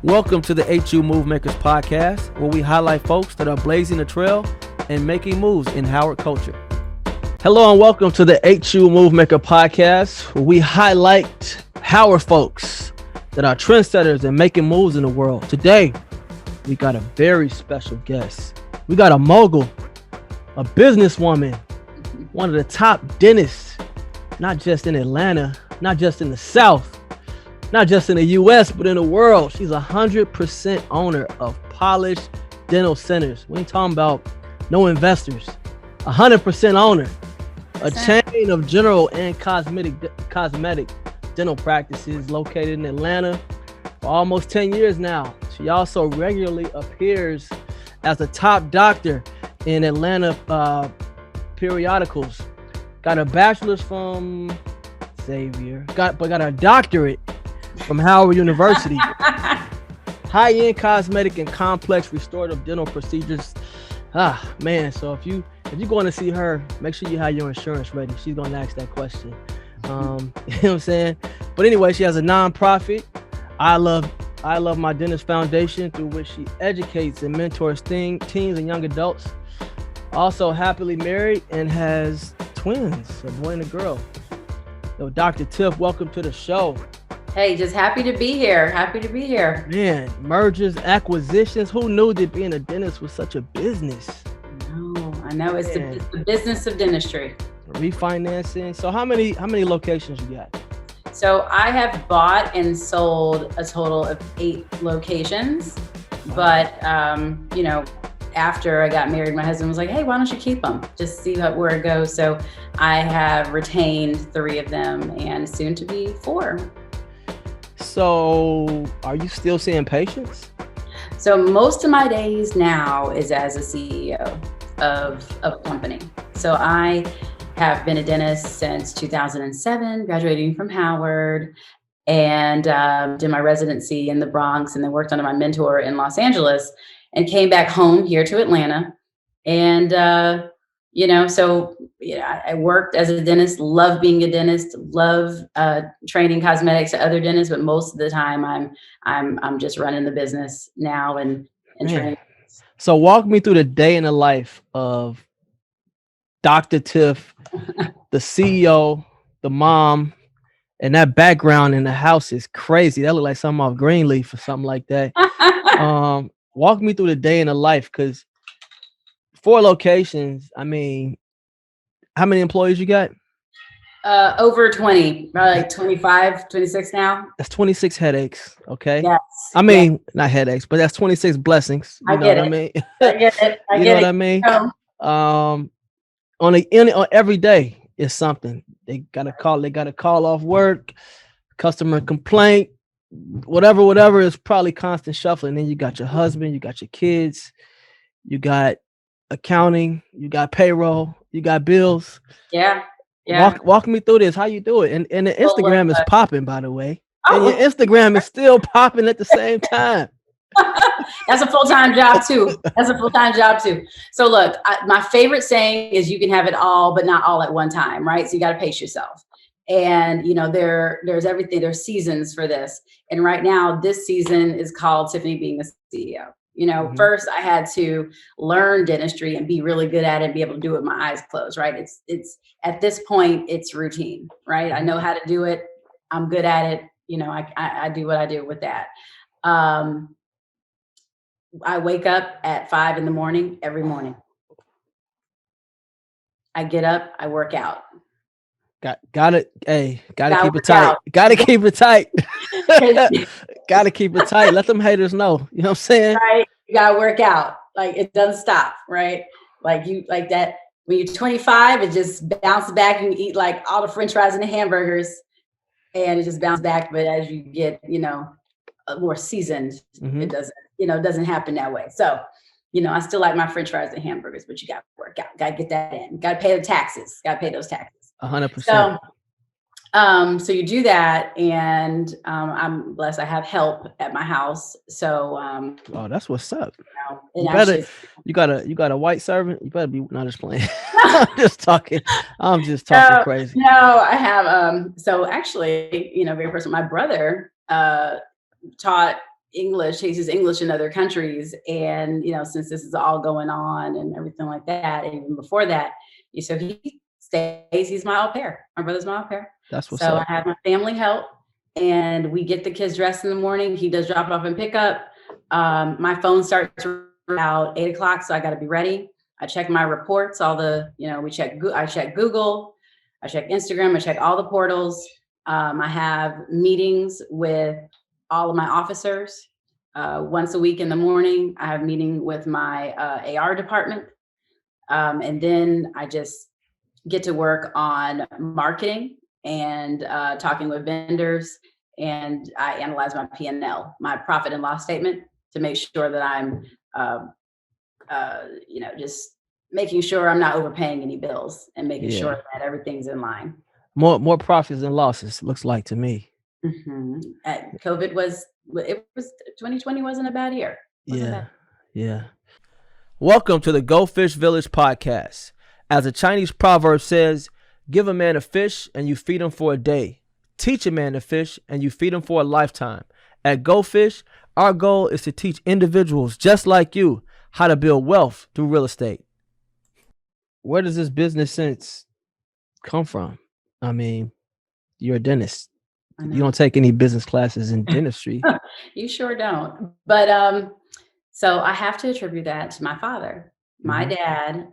Welcome to the HU Move Makers podcast, where we highlight folks that are blazing the trail and making moves in Howard culture. Hello and welcome to the HU Move Maker podcast, where we highlight Howard folks that are trendsetters and making moves in the world. Today, we got a very special guest. We got a mogul, a businesswoman, one of the top dentists, not just in Atlanta, not just in the South, not just in the U.S., but in the world. She's 100% owner of Polished Dental Centers. We ain't talking about no investors. 100% owner. A chain of general and cosmetic dental practices located in Atlanta for almost 10 years now. She also regularly appears as a top doctor in Atlanta periodicals. Got a bachelor's from Xavier. Got a doctorate from Howard University. High-end cosmetic and complex restorative dental procedures. So if you're going to see her, make sure you have your insurance ready. She's going to ask that question. You know what I'm saying? But anyway, she has a nonprofit, I Love My Dentist Foundation, through which she educates and mentors teens and young adults. Also happily married and has twins, a boy and a girl. So Dr. Tiff, welcome to the show. Hey, just happy to be here. Man, mergers, acquisitions. Who knew that being a dentist was such a business? I know. It's the business of dentistry. Refinancing. So how many locations you got? So I have bought and sold a total of 8 locations. Wow. But, after I got married, my husband was like, hey, why don't you keep them? Just see where it goes. So I have retained 3 of them and soon to be 4. So are you still seeing patients? So most of my days now is as a CEO of a company. So I have been a dentist since 2007, graduating from Howard, and did my residency in the Bronx, and then worked under my mentor in Los Angeles, and came back home here to Atlanta. And, I worked as a dentist, love being a dentist, love training cosmetics to other dentists, but most of the time I'm just running the business now and training. So walk me through the day in the life of Dr. Tiff, the CEO, the mom, and that background in the house is crazy. That looked like something off Greenleaf or something like that. Walk me through the day in the life, because 4 locations, I mean, how many employees you got? Over 20, probably like 25, 26 now. That's 26 headaches, okay? Yes. I mean, not headaches, but that's 26 blessings. You know what I mean? I get it. You know what I mean? On every day is something. They got to call off work, customer complaint, whatever is probably constant shuffling. Then you got your husband, you got your kids, you got accounting, you got payroll, you got bills. Yeah. Walk me through this. How you do it? And the Instagram is popping, by the way. And your Instagram is still popping at the same time. That's a full-time job too. So look, my favorite saying is you can have it all, but not all at one time, right? So you got to pace yourself. And, there's everything. There's seasons for this. And right now, this season is called Tiffany being the CEO. First I had to learn dentistry and be really good at it and be able to do it with my eyes closed, right? It's at this point, it's routine, right? I know how to do it. I'm good at it. I do what I do with that. I wake up at 5 a.m. every morning. I get up, I work out. Got it. Hey, gotta keep it tight. Gotta keep it tight. Gotta keep it tight. Let them haters know. You know what I'm saying? Right. You gotta work out. Like it doesn't stop, right? Like that. When you're 25, it just bounces back. You can eat like all the French fries and the hamburgers, and it just bounces back. But as you get, more seasoned, it doesn't happen that way. So, I still like my French fries and hamburgers, but you got to work out. Got to get that in. Got to pay the taxes. Got to pay those taxes. 100%. So you do that, and I'm blessed. I have help at my house. So that's what's up. You got a white servant. You better be not just playing. I'm just talking crazy. No, I have. So actually, very personal. My brother taught English, teaches English in other countries. And, since this is all going on and everything like that, and even before that, so he stays, he's my au pair. My brother's my au pair. That's what's So up. I have my family help, and we get the kids dressed in the morning. He does drop off and pick up. My phone starts about 8 o'clock, so I got to be ready. I check my reports, all the, I check Google, I check Instagram, I check all the portals. I have meetings with all of my officers. Once a week in the morning, I have a meeting with my AR department. And then I just get to work on marketing and talking with vendors. And I analyze my P&L, my profit and loss statement, to make sure that I'm, just making sure I'm not overpaying any bills and making sure that everything's in line. More profits than losses, looks like to me. Mm-hmm. COVID was 2020 wasn't a bad year. Yeah. Welcome to the Go Fish Village podcast. As a Chinese proverb says, give a man a fish and you feed him for a day. Teach a man to fish and you feed him for a lifetime. At Go Fish, our goal is to teach individuals just like you how to build wealth through real estate. Where does this business sense come from? I mean, you're a dentist. You don't take any business classes in dentistry. You sure don't. But so I have to attribute that to my father. My dad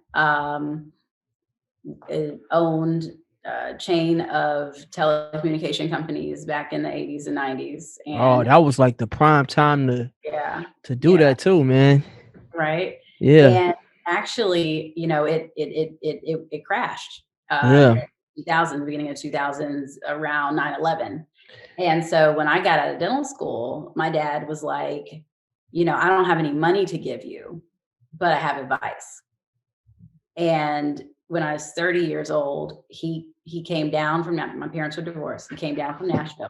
owned a chain of telecommunication companies back in the 80s and 90s. And that was like the prime time to do that too, man. Right. Yeah. And actually, it crashed. 2000, the beginning of 2000s, around 9/11. And so when I got out of dental school, my dad was like, I don't have any money to give you, but I have advice. And when I was 30 years old, he came down from, my parents were divorced. He came down from Nashville.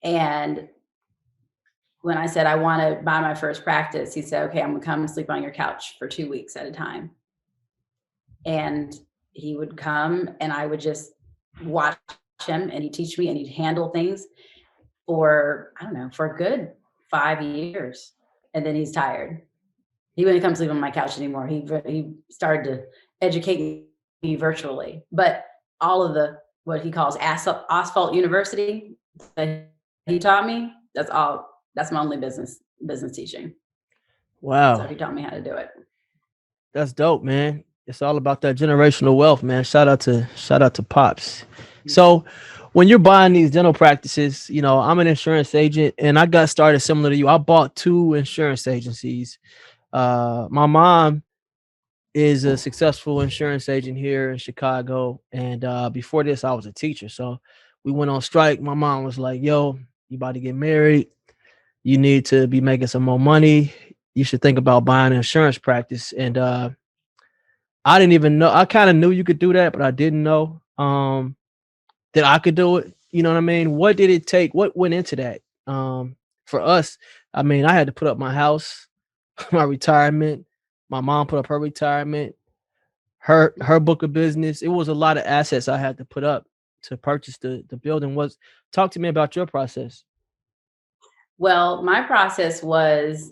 And when I said, I want to buy my first practice, he said, okay, I'm going to come and sleep on your couch for 2 weeks at a time. And he would come and I would just watch him, and he'd teach me, and he'd handle things for a good 5 years. And then he's tired. He wouldn't come sleep on my couch anymore. He started to educate me virtually. But all of what he calls asphalt university that he taught me, that's my only business teaching. Wow. So he taught me how to do it. That's dope, man. It's all about that generational wealth, man. Shout out to Pops. So when you're buying these dental practices, I'm an insurance agent, and I got started similar to you. I bought 2 insurance agencies. My mom is a successful insurance agent here in Chicago. And before this, I was a teacher. So we went on strike. My mom was like, yo, you about to get married. You need to be making some more money. You should think about buying an insurance practice. And I didn't even know. I kind of knew you could do that, but I didn't know that I could do it. You know what I mean? What did it take? What went into that? For us, I mean, I had to put up my house, my retirement. My mom put up her retirement, her book of business. It was a lot of assets I had to put up to purchase the building. Talk to me about your process. Well, my process was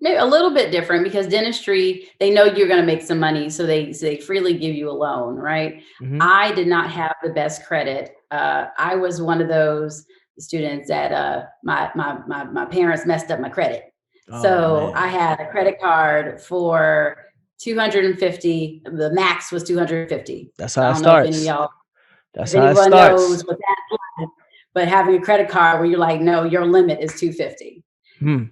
maybe a little bit different, because dentistry, they know you're going to make some money, so they freely give you a loan, right? Mm-hmm. I did not have the best credit. I was one of those students that my parents messed up my credit. So I had a credit card for $250. The max was $250. That's how it starts. If anyone knows what that's like. But having a credit card where you're like, no, your limit is $250.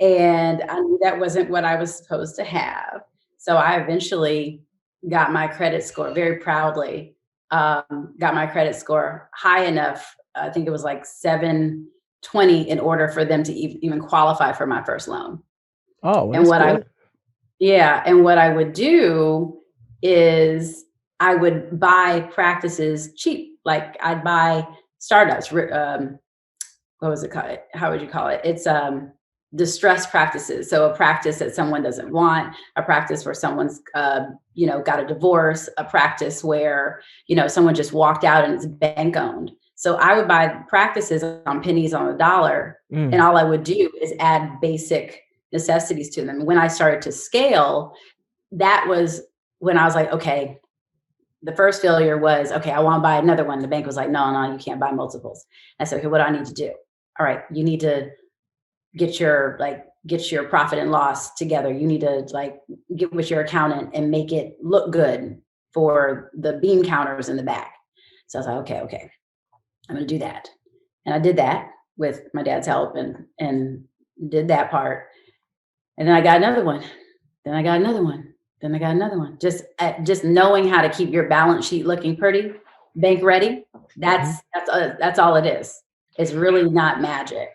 And I knew that wasn't what I was supposed to have. So I eventually got my credit score, very proudly, got my credit score high enough. I think it was like 720 in order for them to even qualify for my first loan. Oh, well, and what I would do is I would buy practices cheap. Like I'd buy startups. What was it called? How would you call it? It's distressed practices. So a practice that someone doesn't want, a practice where someone's got a divorce, a practice where someone just walked out and it's bank owned. So I would buy practices on pennies on the dollar, and all I would do is add basic necessities to them. When I started to scale, that was when I was like, okay, the first failure was, okay, I want to buy another one. The bank was like, no, you can't buy multiples. I said, okay, what do I need to do? All right, you need to get your profit and loss together. You need to get with your accountant and make it look good for the bean counters in the back. So I was like, okay, I'm going to do that. And I did that with my dad's help and did that part. And then I got another one. Then I got another one. Then I got another one. Just knowing how to keep your balance sheet looking pretty, bank ready. That's all it is. It's really not magic.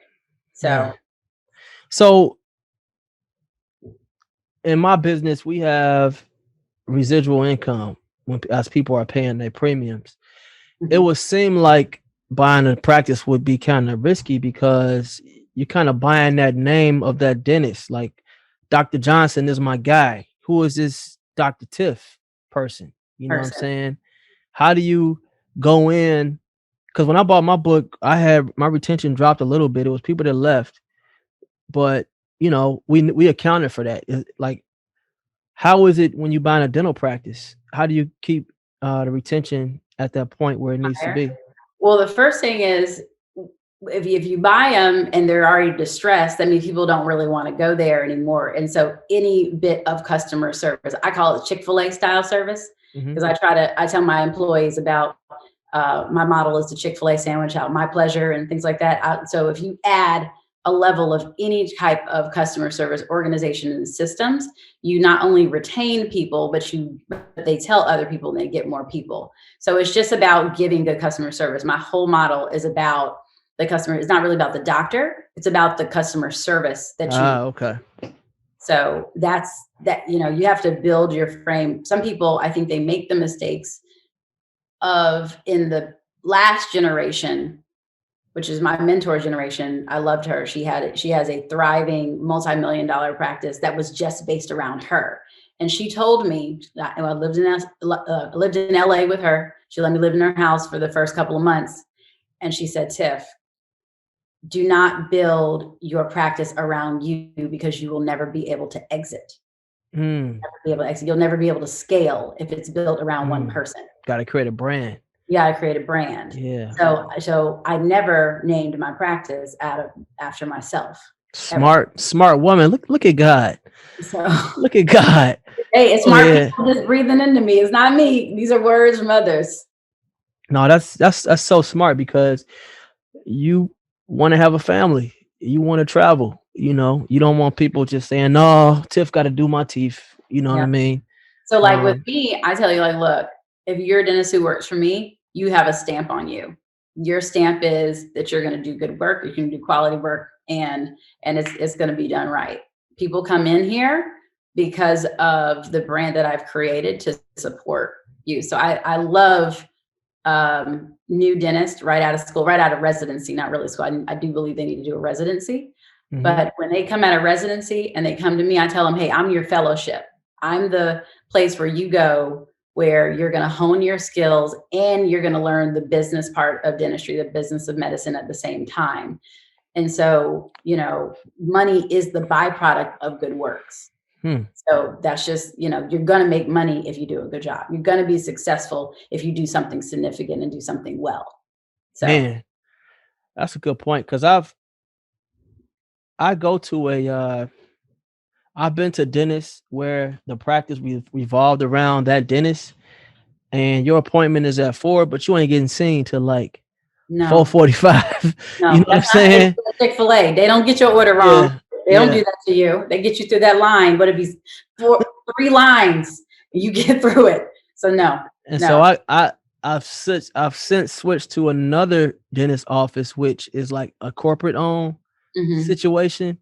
So in my business, we have residual income as people are paying their premiums. It would seem like buying a practice would be kind of risky because you're kind of buying that name of that dentist. Like Dr. Johnson is my guy. Who is this Dr. Tiff person? You know what I'm saying? How do you go in? Because when I bought my book, I had my retention dropped a little bit. It was people that left, but we accounted for that. Like, how is it when you buy a dental practice? How do you keep the retention at that point where it needs to be? Well, the first thing is, if you buy them and they're already distressed, that means people don't really want to go there anymore. And so any bit of customer service, I call it Chick-fil-A style service, because I tell my employees about my model is the Chick-fil-A sandwich out my pleasure and things like that. So if you add a level of any type of customer service organization and systems, you not only retain people, but they tell other people and they get more people. So it's just about giving good customer service. My whole model is about the customer. It's not really about the doctor. It's about the customer service that you. Okay. So that's that, you have to build your frame. Some people, I think they make the mistakes of in the last generation, which is my mentor generation. I loved her. She has a thriving multi-million-dollar practice that was just based around her. And she told me, I lived in LA with her. She let me live in her house for the first couple of months. And she said, Tiff, do not build your practice around you because you will never be able to exit. You'll never be able to scale if it's built around one person. Got to create a brand. You got to create a brand. Yeah. So I never named my practice after myself. Smart woman. Look at God. So look at God. Hey, it's smart people just breathing into me. It's not me. These are words from others. No, that's so smart because you want to have a family. You want to travel. You don't want people just saying, no, Tiff got to do my teeth. You know what I mean? So with me, I tell you, look, if you're a dentist who works for me, you have a stamp on you. Your stamp is that you're going to do good work, you can do quality work, and it's going to be done right. People come in here because of the brand that I've created to support you. So I love new dentists right out of school, right out of residency, not really school. I do believe they need to do a residency. But when they come out of residency and they come to me, I tell them, hey, I'm your fellowship. I'm the place where you go where you're going to hone your skills and you're going to learn the business part of dentistry, the business of medicine at the same time. And so, money is the byproduct of good works. So that's just, you're going to make money if you do a good job. You're going to be successful if you do something significant and do something well. So, man, that's a good point. Cause I've been to dentists where the practice revolved around that dentist, and your appointment is at 4, but you ain't getting seen till 4:45. No, you know what I'm saying? Chick-fil-A, they don't get your order wrong. They don't do that to you. They get you through that line. But if it's 3 lines, you get through it. So no. And so I've since switched to another dentist office, which is like a corporate owned situation.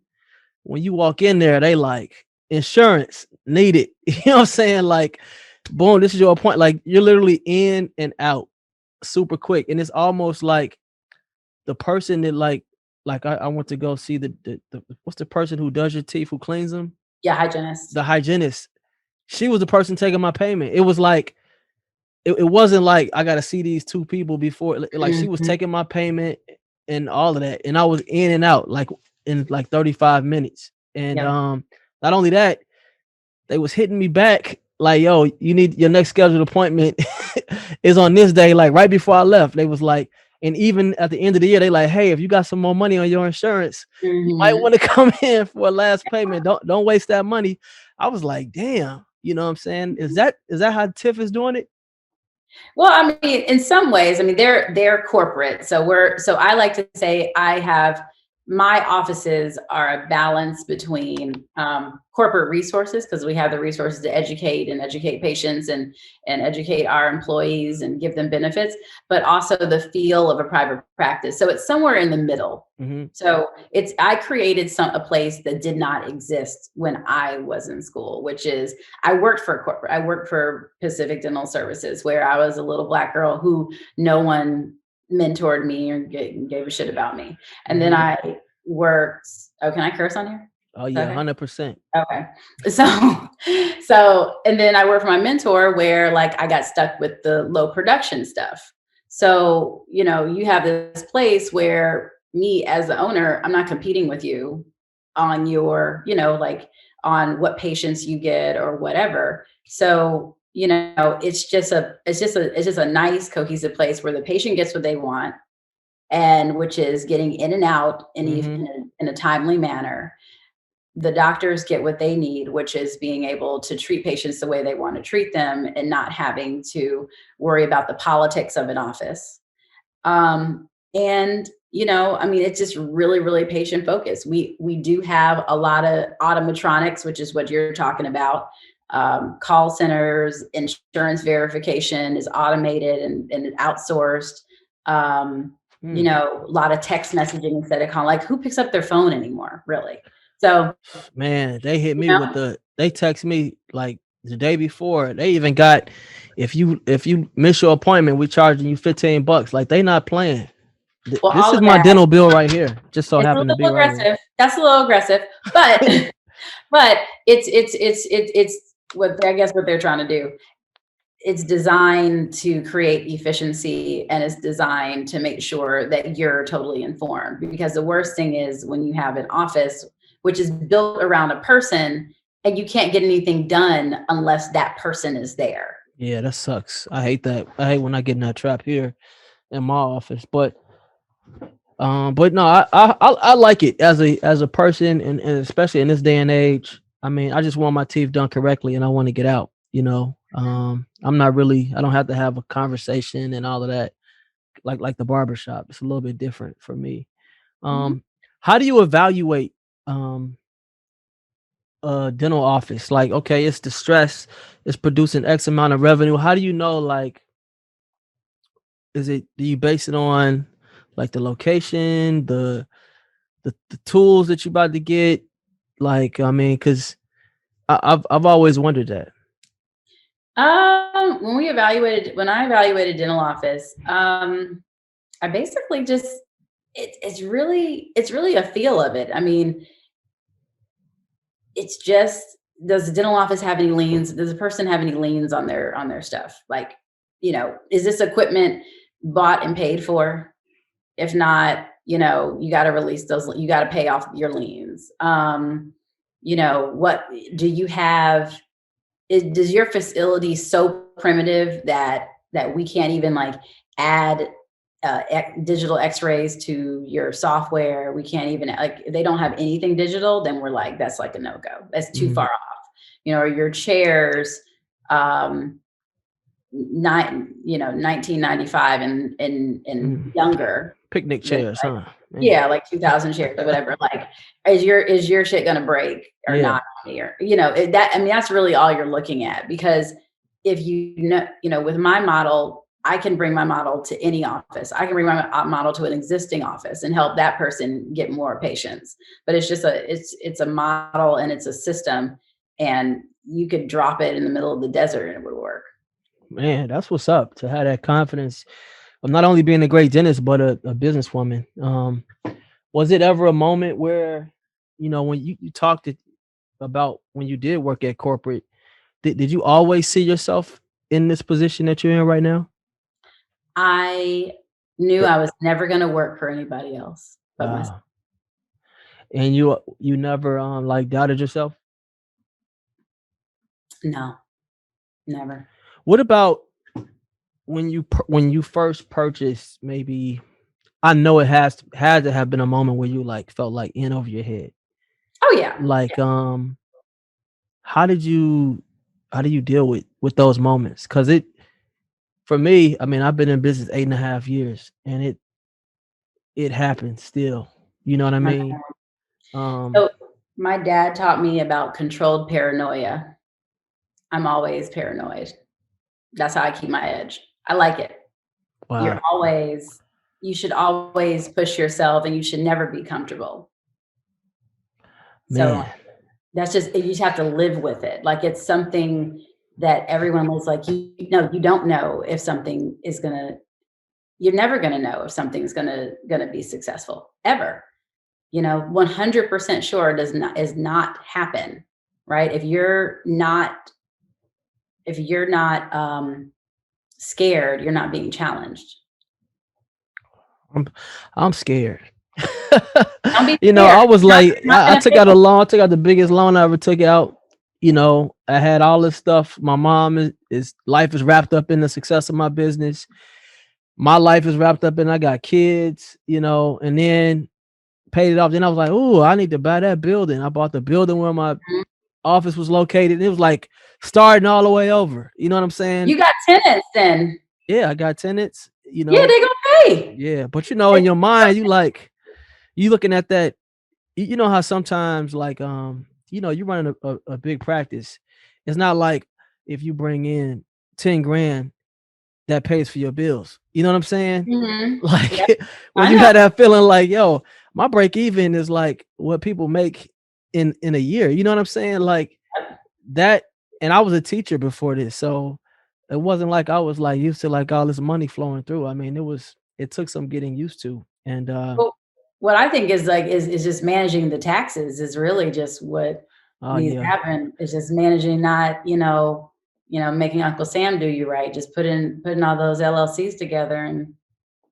When you walk in there, they like insurance needed. You know what I'm saying? Like, boom, this is your appointment. Like, you're literally in and out super quick. And it's almost like the person that I want to go see the what's the person who does your teeth, who cleans them? Yeah, hygienist. The hygienist. She was the person taking my payment. It was like it wasn't like I got to see these two people before. Like she was Mhm. taking my payment and all of that, and I was in and out like in like 35 minutes. And Yep. not only that, they was hitting me back like, yo, you need your next scheduled appointment is on this day. Like right before I left, they was like, and even at the end of the year, they like, hey, if you got some more money on your insurance, you might Mhm. want to come in for a last payment. Don't waste that money. I was like, damn, you know what I'm saying? Is that how Tiff is doing it? Well, I mean, in some ways, I mean, they're corporate. So I like to say I have my offices are a balance between corporate resources because we have the resources to educate patients and educate our employees and give them benefits, but also the feel of a private practice. So it's somewhere in the middle. Mm-hmm. So I created a place that did not exist when I was in school, which is I worked for Pacific Dental Services, where I was a little Black girl who no one mentored me or gave a shit about me. And then Mm-hmm. I worked. Oh, can I curse on here? Oh Is yeah, that okay? 100%. Okay. So, and then I worked for my mentor where like I got stuck with the low production stuff. So, you have this place where me as the owner, I'm not competing with you on your, like on what patients you get or whatever. So, it's just a nice cohesive place where the patient gets what they want and which is getting in and out Mm-hmm. in a timely manner. The doctors get what they need, which is being able to treat patients the way they want to treat them and not having to worry about the politics of an office. And I mean, it's just really, really patient focused. We do have a lot of automatronics, which is what you're talking about. Call centers, insurance verification is automated and outsourced. A lot of text messaging instead of calling. Like, who picks up their phone anymore, really? So, Man, they hit you me with know, they text me like the day before. They even got if you miss your appointment, we charging you $15. Like they not playing. well, This all is of my that, dental bill right here. Just so it's a happened to be little right here. aggressive. That's a little aggressive, but but it's what I guess what they're trying to do. It's designed to create efficiency and it's designed to make sure that you're totally informed, because the worst thing is when you have an office which is built around a person and you can't get anything done unless that person is there. Yeah, that sucks. I hate that. I hate when I get in that trap here in my office. But no, I like it as a person, and especially in this day and age. I mean, I just want my teeth done correctly, and I want to get out. I'm not really. I don't have to have a conversation and all of that like the barbershop. It's a little bit different for me. Mhm. How do you evaluate um a dental office? Like, okay, it's the stress, it's producing X amount of revenue. How do you know, like, do you base it on like the location, the tools that you about to get? Like, I mean, because I've always wondered that. When I evaluated dental office, I basically just it's really a feel of it. I mean, it's just, does the dental office have any liens? Does the person have any liens on their stuff? Like, is this equipment bought and paid for? If not, you got to release those. You got to pay off your liens. What do you have? Does your facility so primitive that we can't even like add digital x-rays to your software? We can't even, like, if they don't have anything digital, then we're like, that's like a no-go. That's too Mhm. far off. Or your chairs, um, 1995 and Mhm. younger. Picnic With chairs, huh? Man. Yeah, like 2,000 shares or whatever. Like, is your shit gonna break or Yeah. not? Or I mean, that's really all you're looking at, because if with my model, I can bring my model to any office. I can bring my model to an existing office and help that person get more patients. But it's a model and it's a system, and you could drop it in the middle of the desert and it would work. Man, that's what's up to have that confidence of not only being a great dentist, but a businesswoman. Was it ever a moment where, when you talked about when you did work at corporate, did you always see yourself in this position that you're in right now? I knew Yeah. I was never going to work for anybody else but myself. Wow. And you never like doubted yourself? No, never. What about when you first purchased, maybe I know it had to have been a moment where you like felt like in over your head. Oh yeah. Like how did you deal with those moments? Cuz it for me, I mean, I've been in business 8.5 years and it happens still. You know what I My, mean? Um so my dad taught me about controlled paranoia. I'm always paranoid. That's how I keep my edge. I like it. You're wow. always, you should always push yourself and you should never be comfortable. So Man. that's just, you just have to live with it. Like it's something that everyone was like, you know, you don't know if something is gonna, you're never gonna know if something's gonna be successful ever. You know, 100% sure is not happen, right? If you're not scared, you're not being challenged. I'm scared. Don't be You know, scared. I was like, Not I gonna took out a fail. loan, I took out the biggest loan I ever took out. You know, I had all this stuff. My mom is life is wrapped up in the success of my business. My life is wrapped up in I got kids, you know, and then paid it off. Then I was like, oh, I need to buy that building. I bought the building where my office was located. It was like starting all the way over. You know what I'm saying? You got tenants then. Yeah, I got tenants, you Yeah, know. they gonna pay. Yeah, but you know, in your mind, you like you looking at that. You know how sometimes like you know, you running a big practice. It's not like if you bring in 10 grand that pays for your bills. You know what I'm saying? Mhm. Yep, Like when I you know. had that feeling like, yo, my break even is like what people make in a year. You know what I'm saying? Like that. And I was a teacher before this, so it wasn't like I was like used to like all this money flowing through. I mean, it took some getting used to. And Well, what I think is like is just managing the taxes is really just what oh needs to yeah. happen. It's just managing, not, making Uncle Sam do you right. Just putting all those LLCs together and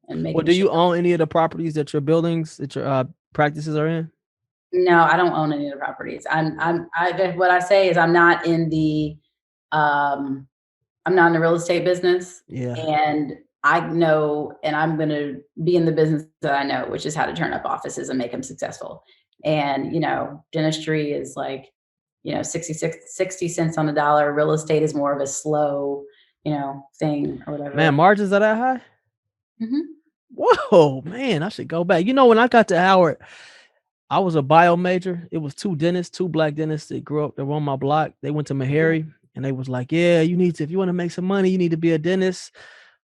Well, making do sure. you own any of the properties that your buildings that your practices are in? No, I don't own any of the properties. What I say is um I'm not in the real estate business, Yeah. and I know, and I'm going to be in the business that I know, which is how to turn up offices and make them successful. And, dentistry is like, 60 cents on the dollar. Real estate is more of a slow, thing or Man, whatever. margins are that high? Hmm. Whoa, man, I should go back. You know, when I got to Howard, I was a bio major. It was two dentists, two black dentists that grew up. They were on my block. They went to Meharry and they was like, yeah, you need to, if you want to make some money, you need to be a dentist.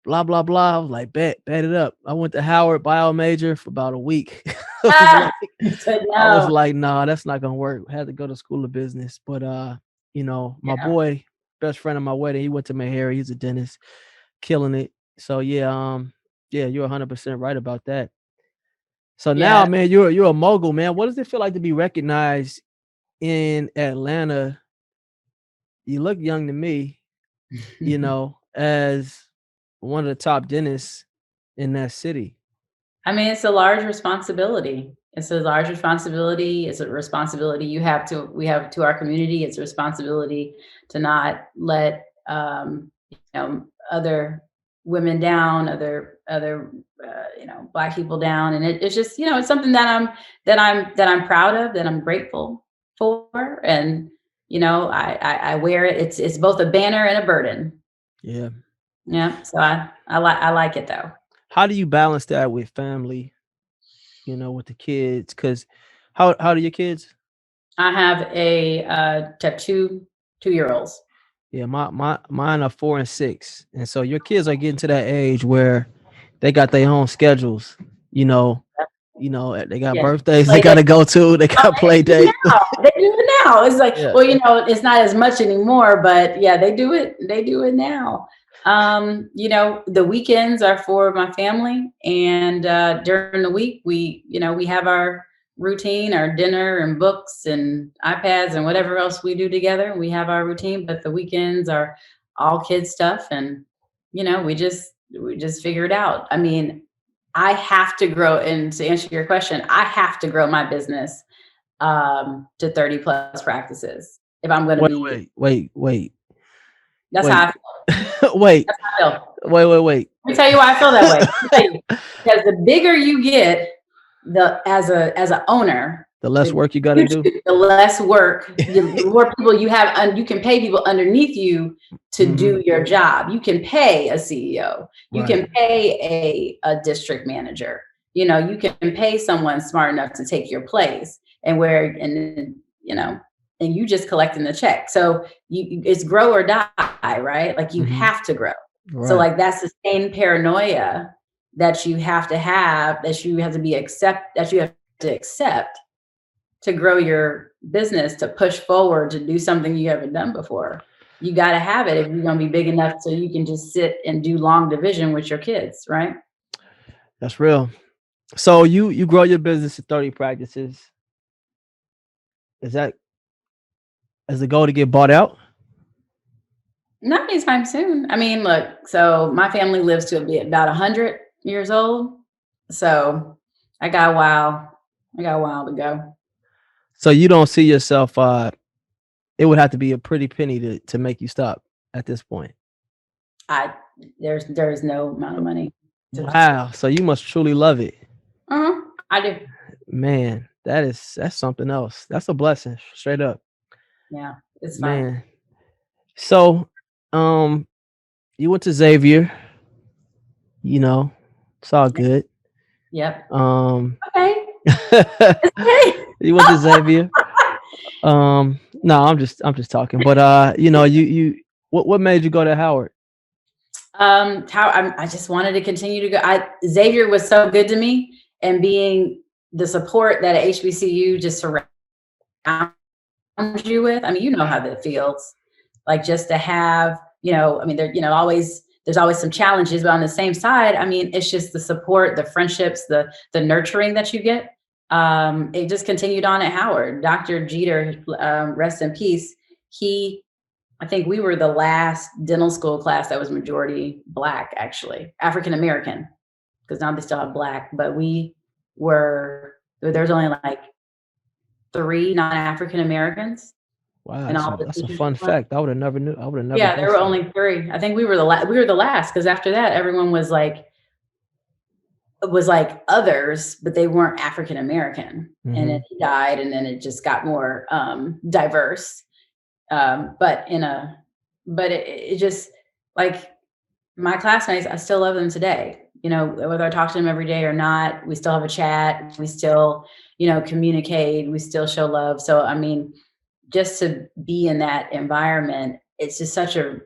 Blah, blah, blah. I was like, bet it up. I went to Howard bio major for about a week. Ah, you said I was no. like, nah, that's not gonna work. I had to go to school of business. But you know, my Yeah. boy, best friend of my wedding, he went to Meharry. He's a dentist, killing it. So yeah, yeah, you're 100% right about that. So now, Yeah. man, you're a mogul, man. What does it feel like to be recognized in Atlanta? You look young to me, you know, as one of the top dentists in that city. I mean, it's a large responsibility. It's a large responsibility. It's a responsibility we have to our community. It's a responsibility to not let other women down, other Black people down, and it's just it's something that I'm proud of, that I'm grateful for, and I wear it. It's both a banner and a burden. Yeah. Yeah, so I like it though. How do you balance that with family, you know, with the kids? Because how do your kids? I have to have two-year-olds. Yeah, mine are 4 and 6, and so your kids are getting to that age where they got their own schedules. You know, they got Yeah, birthdays they play got date. to go to. They Oh, got play they do it date. now. They do it now. It's like, Yeah, well, it's not as much anymore, but yeah, they do it. They do it now. The weekends are for my family, and during the week, we have our routine, our dinner and books and iPads and whatever else we do together. We have our routine, but the weekends are all kids stuff. And, we just figure it out. I mean, I have to grow, and to answer your question, I have to grow my business to 30 plus practices if I'm going to be. Wait. That's how I feel. Wait. That's how I feel. Wait. Let me tell you why I feel that way. Let me tell you. Because the bigger you get, as a owner, The less work you got to do. The less work, the more people you have, and you can pay people underneath you to do your job. You can pay a CEO. You can pay a district manager. You can pay someone smart enough to take your place, and you just collecting the check. So it's grow or die, right? Like you have to grow. Right. So like that sustained paranoia that you have to have, that you have to accept to grow your business, to push forward, to do something you haven't done before. You got to have it if you're going to be big enough so you can just sit and do long division with your kids, right? That's real. So you grow your business to 30 practices. Is that as the goal to get bought out? Not anytime soon. I mean, look, so my family lives to be about 100 years old. So I got a while to go. So you don't see yourself, it would have to be a pretty penny to make you stop at this point. There's no amount of money. Wow. So you must truly love it. I do. Man, that's something else. That's a blessing, straight up. Yeah, it's fine. Man. So, you went to Xavier, it's all good. Yep. Okay. You went to Xavier. No, I'm just talking. But what made you go to Howard? I just wanted to continue to go. Xavier was so good to me, and being the support that HBCU just surrounds you with. I mean, you know how that feels. Like just to have, there's always some challenges, but on the same side, I mean, it's just the support, the friendships, the nurturing that you get. It just continued on at Howard. Dr. Jeter, rest in peace. I think we were the last dental school class that was majority Black, actually, African American, because now they still have Black, but there's only like 3 non-African Americans. Wow, that's a fun fact. I would have never knew. Yeah, there were only 3. I think we were the last, because after that, everyone was like others, but they weren't African American. And then he died, and then it just got more diverse. But it just, like, my classmates, I still love them today. Whether I talk to them every day or not, we still have a chat. We still, communicate. We still show love. So, I mean, just to be in that environment, it's just I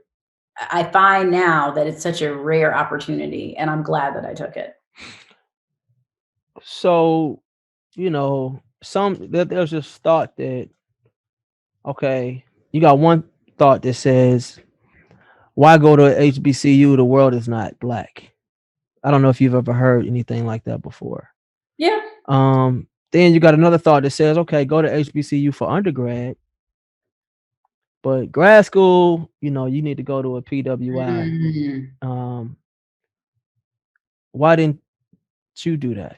find now that it's such a rare opportunity, and I'm glad that I took it. So, there's this thought that, okay, you got one thought that says, why go to HBCU? The world is not Black. I don't know if you've ever heard anything like that before. Yeah. Then you got another thought that says, okay, go to HBCU for undergrad, but grad school, you need to go to a PWI. Why didn't you do that?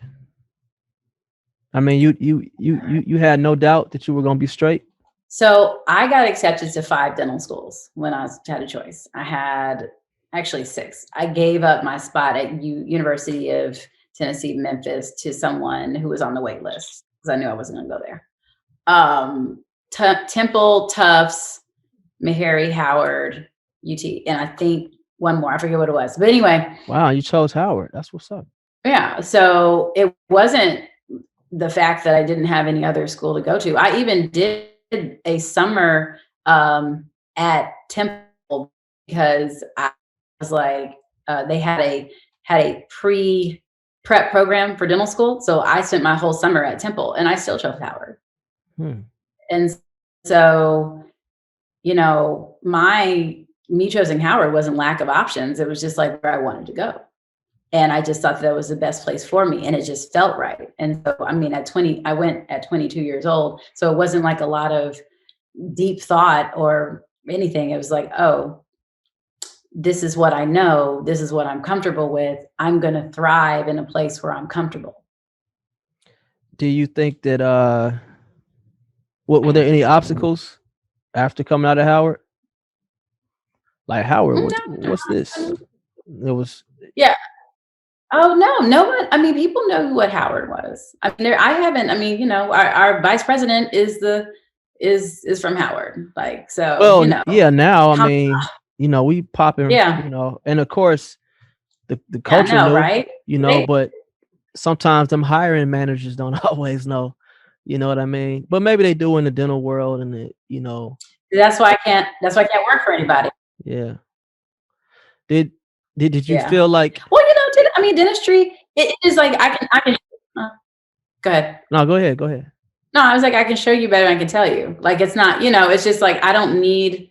I mean, you had no doubt that you were going to be straight. So I got accepted to 5 dental schools when I had a choice. I had actually 6. I gave up my spot at University of Tennessee, Memphis, to someone who was on the wait list, because I knew I wasn't going to go there. Temple, Tufts, Meharry, Howard, UT, and I think one more. I forget what it was. But anyway. Wow, you chose Howard. That's what's up. Yeah. So it wasn't the fact that I didn't have any other school to go to. I even did a summer at Temple, because I was like, they had a pre-prep program for dental school. So I spent my whole summer at Temple, and I still chose Howard. And so, me choosing Howard wasn't lack of options. It was just like where I wanted to go. And I just thought that was the best place for me, and it just felt right. And so, I mean, I went at 22 years old. So it wasn't like a lot of deep thought or anything. It was like, oh, this is what I know, this is what I'm comfortable with. I'm going to thrive in a place where I'm comfortable. Do you think that were there any obstacles after coming out of Howard? Like Howard, what's this? It was Yeah. Oh no one. I mean, people know what Howard was. I mean, I haven't. I mean, our vice president is from Howard. Like, so yeah. Now, I how, mean, we popping, yeah, and of course the I culture know, knew, right? They, but sometimes them hiring managers don't always know. You know what I mean? But maybe they do in the dental world, and that's why I can't. That's why I can't work for anybody. Yeah. Did you Yeah. feel like? Well, I mean, dentistry. It is like I can. Go ahead. No, go ahead. Go ahead. No, I was like, I can show you better. I can tell you. Like, it's not. It's just like I don't need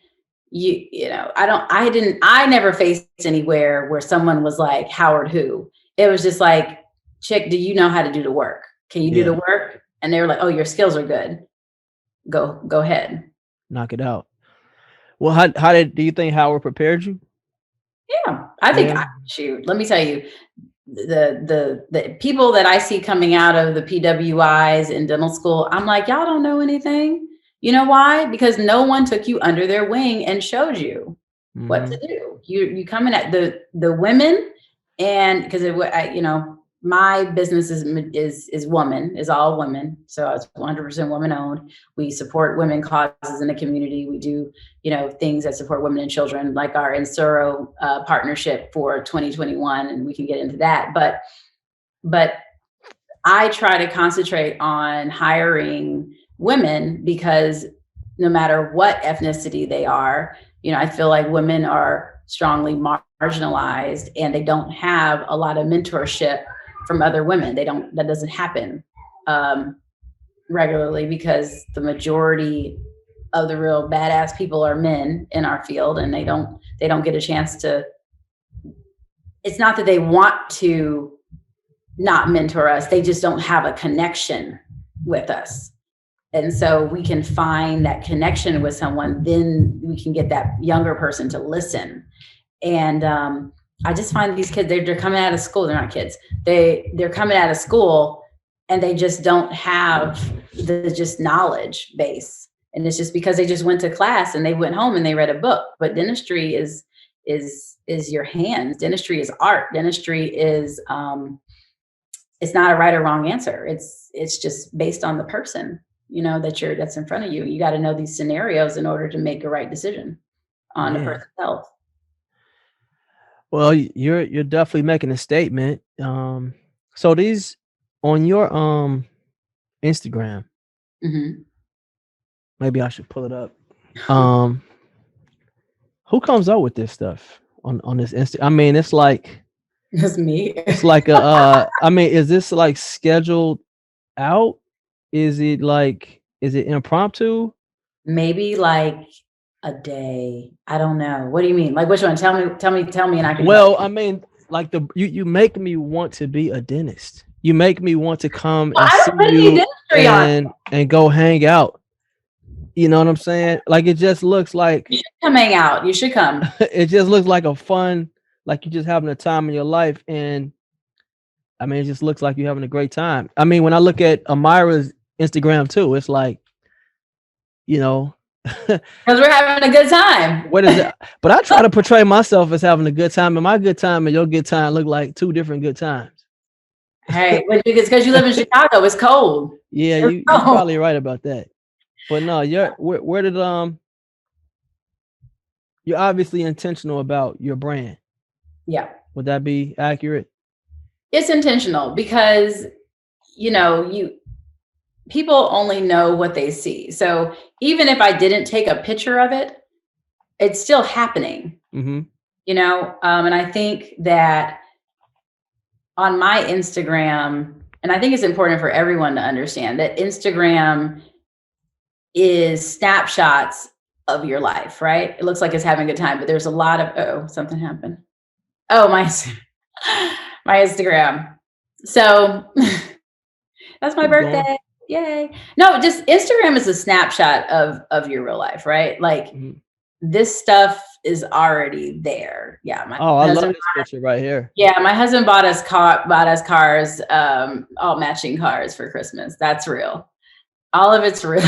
you. I never faced anywhere where someone was like, Howard who? It was just like, chick, do you know how to do the work? Can you do the work? And they were like, oh, your skills are good. Go ahead. Knock it out. Well, how do you think Howard prepared you? Yeah, I think. Shoot, let me tell you, the people that I see coming out of the PWIs in dental school, I'm like, y'all don't know anything. You know why? Because no one took you under their wing and showed you what to do. You come in at the women, and because my business is woman, is all women. So it's 100% woman owned. We support women causes in the community. We do, things that support women and children, like our Insuro partnership for 2021, and we can get into that. But I try to concentrate on hiring women because no matter what ethnicity they are, I feel like women are strongly marginalized and they don't have a lot of mentorship from other women. That doesn't happen regularly because the majority of the real badass people are men in our field, and they don't get a chance to. It's not that they want to not mentor us, they just don't have a connection with us. And so we can find that connection with someone, then we can get that younger person to listen. And I just find these kids, they're coming out of school. They're not kids. They're coming out of school and they just don't have the just knowledge base. And it's just because they just went to class and they went home and they read a book. But dentistry is your hands. Dentistry is art. Dentistry is it's not a right or wrong answer. It's just based on the person, that's in front of you. You got to know these scenarios in order to make a right decision on the person's health. Well, you're definitely making a statement. So these on your Instagram, maybe I should pull it up. Who comes up with this stuff on this Insta? I mean, it's like it's me. It's like I mean, is this like scheduled out? Is it impromptu? Maybe like a day. I don't know. What do you mean? Like which one? Tell me, and I can. Well, I mean, like you make me want to be a dentist. You make me want to come and see you and go hang out. You know what I'm saying? Like it just looks like you should come hang out. You should come. It just looks like a fun, like you're just having a time in your life, and I mean, it just looks like you're having a great time. I mean, when I look at Amira's Instagram too, it's like, because we're having a good time. What is it? But I try to portray myself as having a good time, and my good time and your good time look like two different good times. Hey, because you live in Chicago, it's cold. Yeah, you're probably right about that. But no, where did you're obviously intentional about your brand. Yeah. Would that be accurate? It's intentional because people only know what they see. So even if I didn't take a picture of it, it's still happening. Mm-hmm. And I think that on my Instagram, and I think it's important for everyone to understand that Instagram is snapshots of your life, right? It looks like it's having a good time, but there's a lot of, something happened. Oh, my Instagram. So that's my birthday. Yay. No, just Instagram is a snapshot of your real life, right? Like this stuff is already there. Yeah. I love this picture right here. Yeah, my husband bought us cars, all matching cars for Christmas. That's real. All of it's real.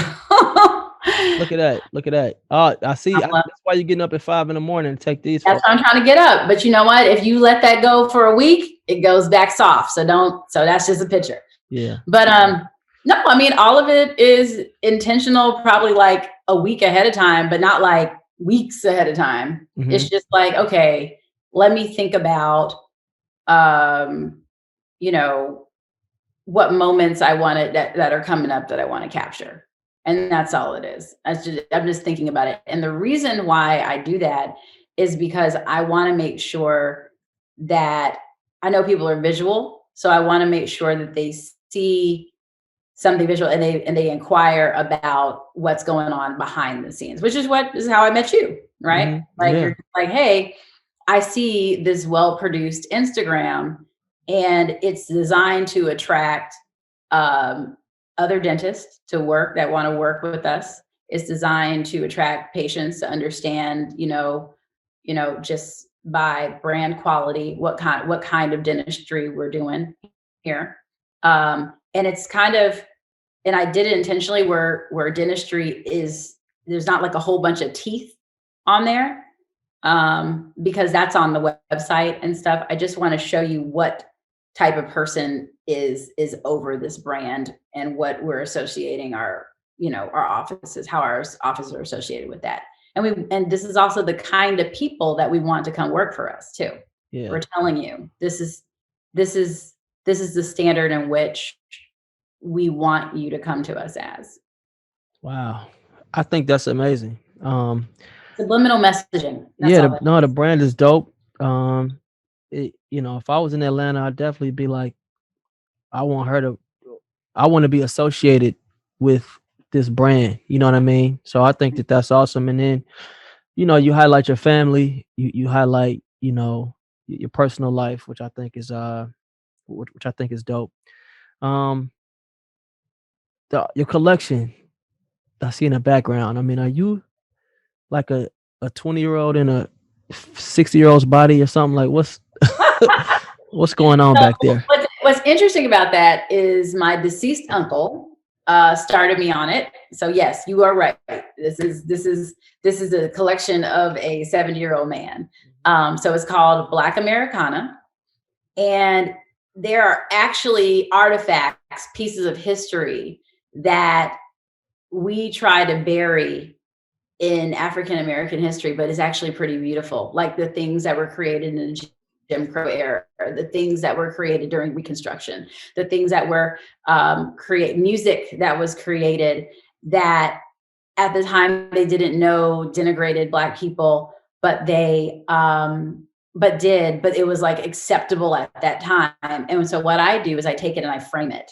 Look at that. Look at that. Oh, I see. That's why you're getting up at 5 a.m. to take these. That's why I'm trying to get up. But you know what? If you let that go for a week, it goes back soft. So that's just a picture. Yeah. But no, I mean, all of it is intentional, probably like a week ahead of time, but not like weeks ahead of time. Mm-hmm. It's just like, okay, let me think about, you know, what moments I wanted that are coming up that I want to capture. And that's all it is. I'm just thinking about it. And the reason why I do that is because I want to make sure that I know people are visual. So I want to make sure that they see something visual and they inquire about what's going on behind the scenes, which is how I met you, right? Mm-hmm. Like, yeah. You're like, hey, I see this well-produced Instagram and it's designed to attract other dentists that want to work with us. It's designed to attract patients to understand, just by brand quality, what kind of dentistry we're doing here. And it's kind of, and I did it intentionally where dentistry there's not like a whole bunch of teeth on there, because that's on the website and stuff. I just want to show you what type of person is over this brand and what we're associating our offices, how our offices are associated with that. And this is also the kind of people that we want to come work for us too. Yeah. We're telling you, this is the standard in which we want you to come to us as. Wow. I think that's amazing. Subliminal messaging. The brand is dope. If I was in Atlanta, I'd definitely be like, I want to be associated with this brand. You know what I mean? So I think that's awesome. And then, you highlight your family, you highlight, your personal life, which I think is dope. Your collection I see in the background. I mean, are you like a 20-year-old in a 60-year-old's body or something? Like what's going on back there? What's interesting about that is my deceased uncle started me on it. So yes, you are right. This is a collection of a 70-year-old man. So it's called Black Americana, and there are actually artifacts, pieces of history that we try to bury in African American history, but it's actually pretty beautiful. Like the things that were created in the Jim Crow era, the things that were created during Reconstruction, the things that were music that was created that at the time they didn't know denigrated Black people, but they but it was like acceptable at that time. And so what I do is I take it and I frame it,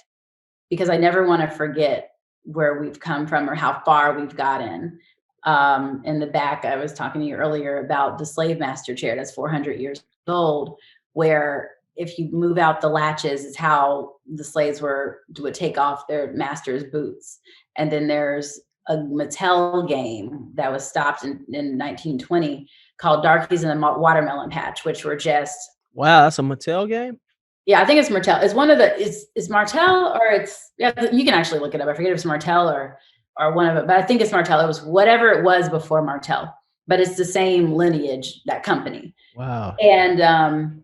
because I never want to forget where we've come from or how far we've gotten. In the back, I was talking to you earlier about the slave master chair that's 400 years old, where if you move out the latches, is how the slaves would take off their master's boots. And then there's a Mattel game that was stopped in 1920 called Darkies in the Watermelon Patch, which were just... Wow, that's a Mattel game? Yeah, I think it's Mattel. It's one of the, it's Martell, or you can actually look it up. I forget if it's Martell or one of it, but I think it's Martell. It was whatever it was before Martell, but it's the same lineage, that company. Wow. And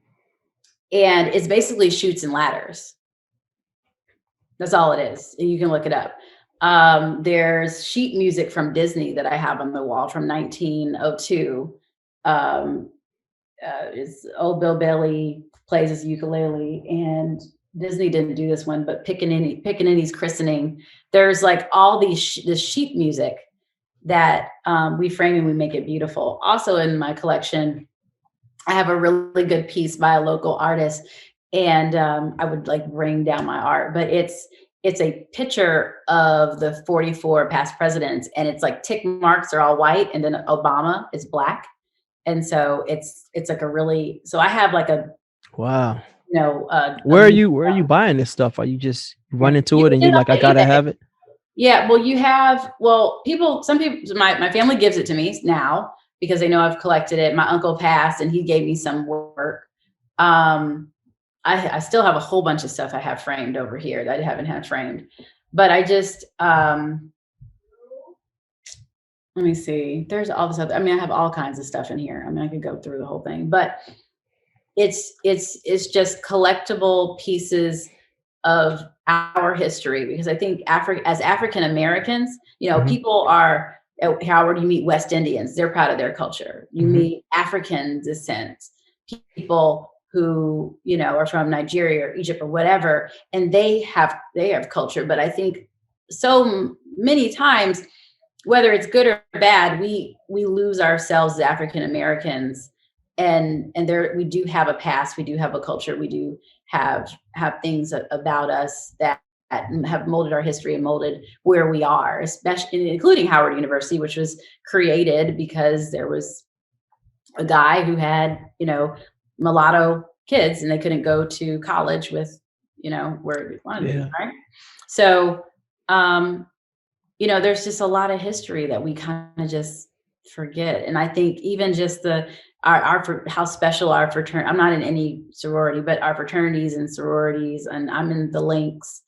it's basically Chutes and Ladders. That's all it is. You can look it up. There's sheet music from Disney that I have on the wall from 1902. It's Old Bill Bailey plays his ukulele, and Disney didn't do this one, but Pickaninny's Christening. There's like all this sheet music that we frame and we make it beautiful. Also in my collection, I have a really good piece by a local artist, and I would like bring down my art, but it's a picture of the 44 past presidents, and it's like tick marks are all white, and then Obama is Black. And so it's like so I have like a... Wow. Where are you buying this stuff? Are you just running to it and you're like, I gotta have it? Yeah. Well, some people, my family gives it to me now because they know I've collected it. My uncle passed and he gave me some work. I still have a whole bunch of stuff I have framed over here that I haven't had framed, but I just, let me see, there's all this other, I mean, I have all kinds of stuff in here. I mean, I could go through the whole thing, but it's just collectible pieces of our history, because I think as African Americans, you know, people are, Howard, you meet West Indians, they're proud of their culture. You meet African descent people who, you know, are from Nigeria or Egypt or whatever, and they have culture. But I think so many times, whether it's good or bad, we lose ourselves as African Americans, and there, we do have a past, we do have a culture, we do have things about us that have molded our history and molded where we are, especially including Howard University, which was created because there was a guy who had, you know, mulatto kids and they couldn't go to college with, you know, where they wanted to be, right? So, you know, there's just a lot of history that we kind of just forget. And I think even just how special our fraternity, I'm not in any sorority, but our fraternities and sororities, and I'm in the Links,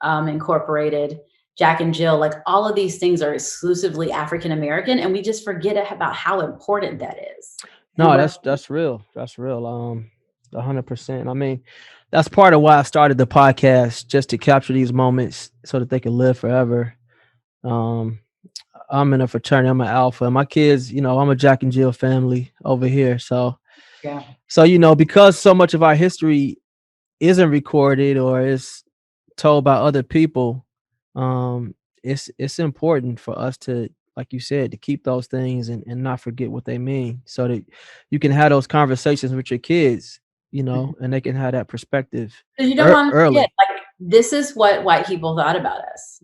Incorporated, Jack and Jill, like all of these things are exclusively African American, and we just forget about how important that is. No, that's real. That's real. 100%. I mean, that's part of why I started the podcast, just to capture these moments so that they can live forever. I'm in a fraternity. I'm an alpha. And my kids, you know, I'm a Jack and Jill family over here. So, you know, because so much of our history isn't recorded or is told by other people, it's important for us to, like you said, to keep those things and not forget what they mean, so that you can have those conversations with your kids, you know, and they can have that perspective. You don't want to forget, like, this is what white people thought about us.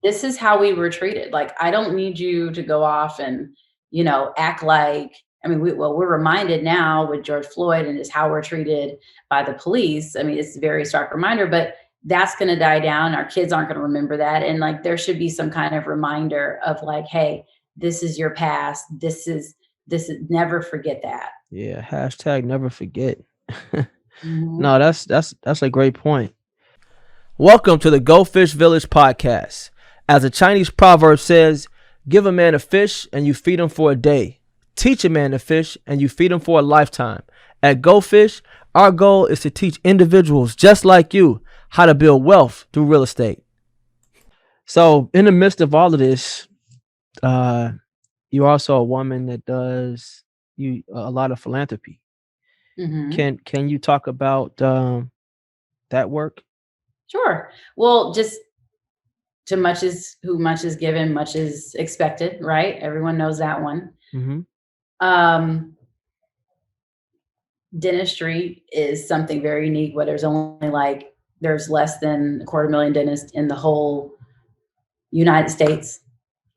This is how we were treated. Like, I don't need you to go off and, you know, act like, I mean, we're reminded now with George Floyd and just how we're treated by the police. I mean, it's a very stark reminder, but that's going to die down. Our kids aren't going to remember that. And like, there should be some kind of reminder of like, hey, this is your past. This is never forget that. Yeah. Hashtag never forget. No, that's a great point. Welcome to the Go Fish Village podcast. As a Chinese proverb says, give a man a fish and you feed him for a day. Teach a man to fish and you feed him for a lifetime. At Go Fish, our goal is to teach individuals just like you how to build wealth through real estate. So in the midst of all of this, you're also a woman that does a lot of philanthropy. Can you talk about that work? Sure. Well, just to much is given, much is expected, right? Everyone knows that one. Dentistry is something very unique, where there's less than 250,000 dentists in the whole United States.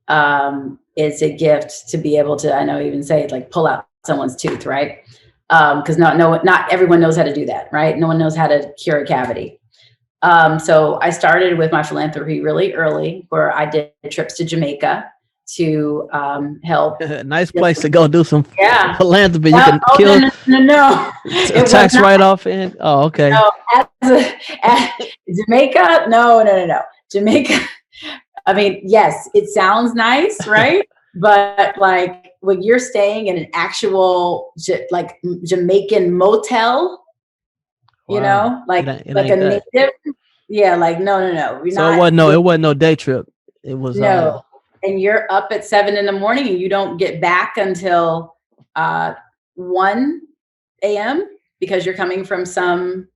It's a gift to be able to, I know, even say, like, pull out someone's tooth, right? Because not everyone knows how to do that, right? No one knows how to cure a cavity. So I started with my philanthropy really early, where I did trips to Jamaica to help. Nice place to go do some philanthropy. You can kill. No. Tax write-off in. Oh, okay. No, at Jamaica, no. Jamaica. I mean, yes, it sounds nice, right? But like, when you're staying in an actual like Jamaican motel, you know, like a native. Yeah, like no. It wasn't no day trip. It was no. And you're up at 7 a.m. and you don't get back until 1 a.m. because you're coming from some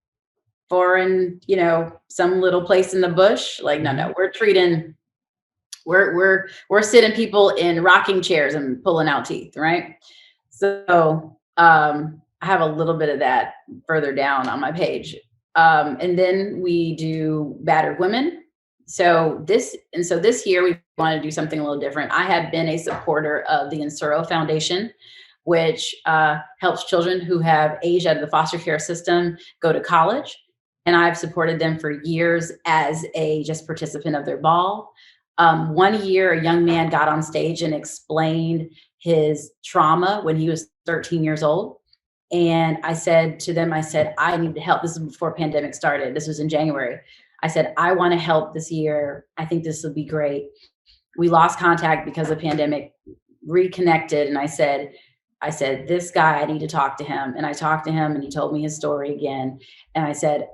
foreign, you know, some little place in the bush. Like, no, we're sitting people in rocking chairs and pulling out teeth, right? So I have a little bit of that further down on my page. And then we do battered women. So this year we want to do something a little different. I have been a supporter of the Insuro Foundation, which helps children who have aged out of the foster care system go to college. And I've supported them for years as a just participant of their ball. 1 year, a young man got on stage and explained his trauma when he was 13 years old. And I said to them, I need to help. This is before pandemic started. This was in January. I said, I want to help this year. I think this will be great. We lost contact because of pandemic, reconnected. And I said, this guy, I need to talk to him. And I talked to him and he told me his story again. And I said,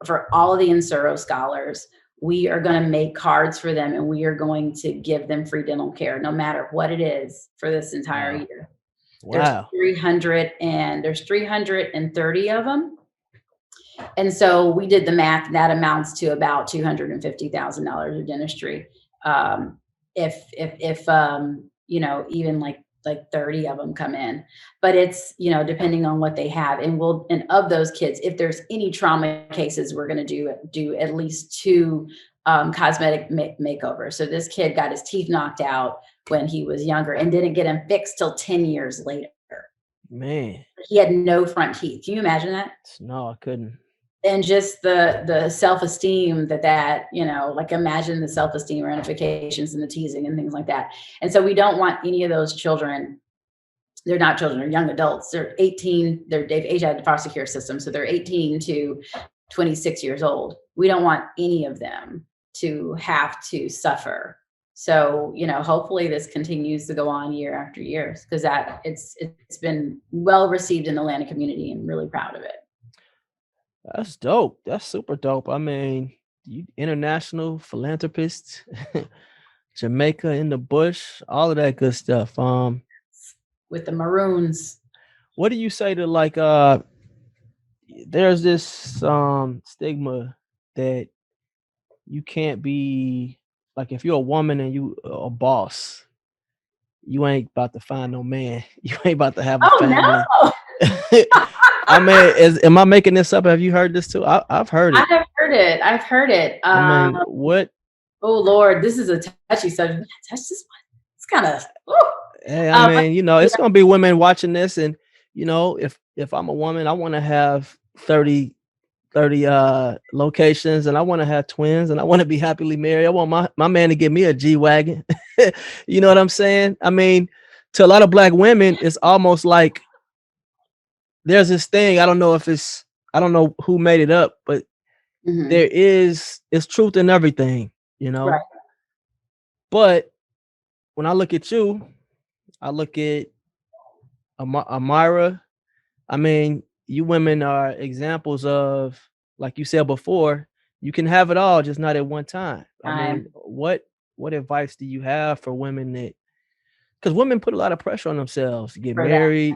for all of the Insuro scholars, we are going to make cards for them and we are going to give them free dental care, no matter what it is, for this entire year. Wow. There's 330 of them. And so we did the math. That amounts to about $250,000 of dentistry. If even like 30 of them come in, but it's, depending on what they have. And of those kids, if there's any trauma cases, we're going to do at least 2 cosmetic makeovers. So this kid got his teeth knocked out when he was younger and didn't get them fixed till 10 years later. Man, he had no front teeth. Can you imagine that? No, I couldn't. And just the self-esteem that, imagine the self-esteem ramifications and the teasing and things like that. And so we don't want any of those children. They're not children, they're young adults. They're 18, they've aged out of the foster care system. So they're 18 to 26 years old. We don't want any of them to have to suffer. So, hopefully this continues to go on year after year, because it's been well received in the Atlanta community and really proud of it. That's dope. That's super dope. I mean, you international philanthropist, Jamaica in the bush, all of that good stuff. With the Maroons. What do you say to there's this stigma that you can't be, if you're a woman and you a boss, you ain't about to find no man. You ain't about to have a family. No. I mean, am I making this up? Have you heard this too? I've heard it. I've heard it. What? Oh Lord, this is a touchy subject. Touch this one. It's kind of. Hey, I mean, it's gonna be women watching this, and if I'm a woman, I want to have 30 locations, and I want to have twins, and I want to be happily married. I want my man to give me a G-Wagon. You know what I'm saying? I mean, to a lot of Black women, it's almost like there's this thing. I don't know who made it up, but it's truth in everything, Right. But when I look at you, I look at Amira. I mean, you women are examples of, like you said before, you can have it all, just not at one time. I mean, what advice do you have for women because women put a lot of pressure on themselves to get married,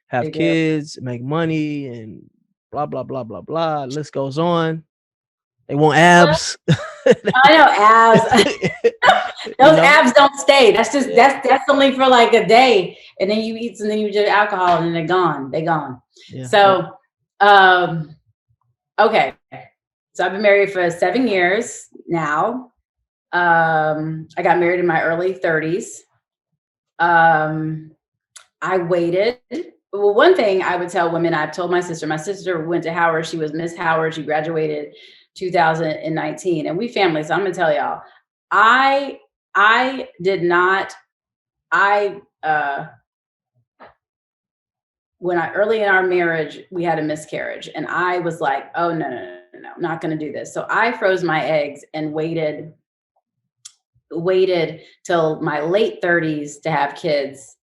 have kids, make money, and blah, blah, blah, blah, blah. List goes on. They want abs. I know abs. Those abs don't stay. That's only for like a day. And then you eat some, then you do alcohol and they're gone. They're gone. Yeah. So, okay. So I've been married for 7 years now. I got married in my early 30s. I waited. Well, one thing I would tell women, I've told my sister went to Howard. She was Miss Howard. She graduated 2019, and we family. So I'm going to tell y'all, early in our marriage, we had a miscarriage, and I was like, oh, no, I'm not going to do this. So I froze my eggs and waited till my late 30s to have kids,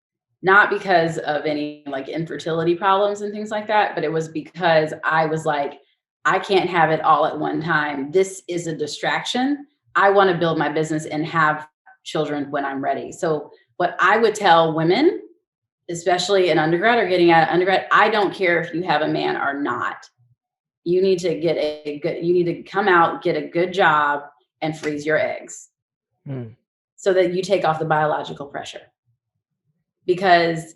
not because of any infertility problems and things like that, but it was because I was like, I can't have it all at one time. This is a distraction. I want to build my business and have children when I'm ready. So what I would tell women, especially in undergrad or getting out of undergrad, I don't care if you have a man or not. You need to come out, get a good job, and freeze your eggs so that you take off the biological pressure. Because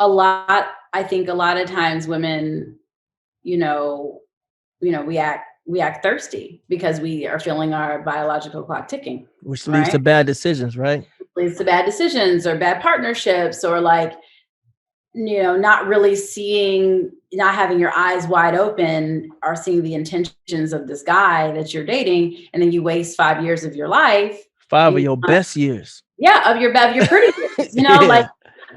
I think a lot of times women, we act thirsty because we are feeling our biological clock ticking. Which leads to bad decisions, right? Leads to bad decisions or bad partnerships, or not really not having your eyes wide open, or seeing the intentions of this guy that you're dating. And then you waste 5 years of your life. 5 of your best years. Yeah. Of your pretty years,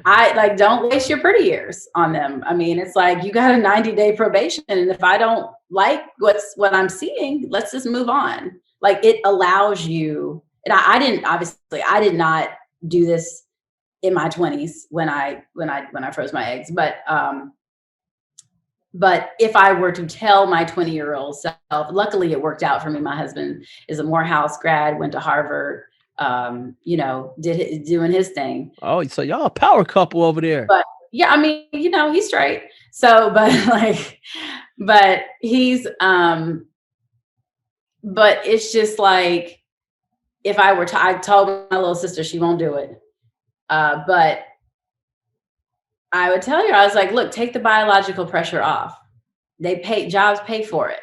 I like, don't waste your pretty years on them. I mean, it's like you got a 90-day probation, and if I don't like what I'm seeing, let's just move on. Like, it allows you, and I didn't, obviously I did not do this in my 20s when I froze my eggs, but if I were to tell my 20-year-old self, luckily it worked out for me. My husband is a Morehouse grad, went to Harvard, doing his thing. Oh, so y'all a power couple over there. But yeah, I mean, he's straight. So, but he's, but it's just like, if I were to, I told my little sister she won't do it. But I would tell you, I was like, look, take the biological pressure off. Jobs pay for it.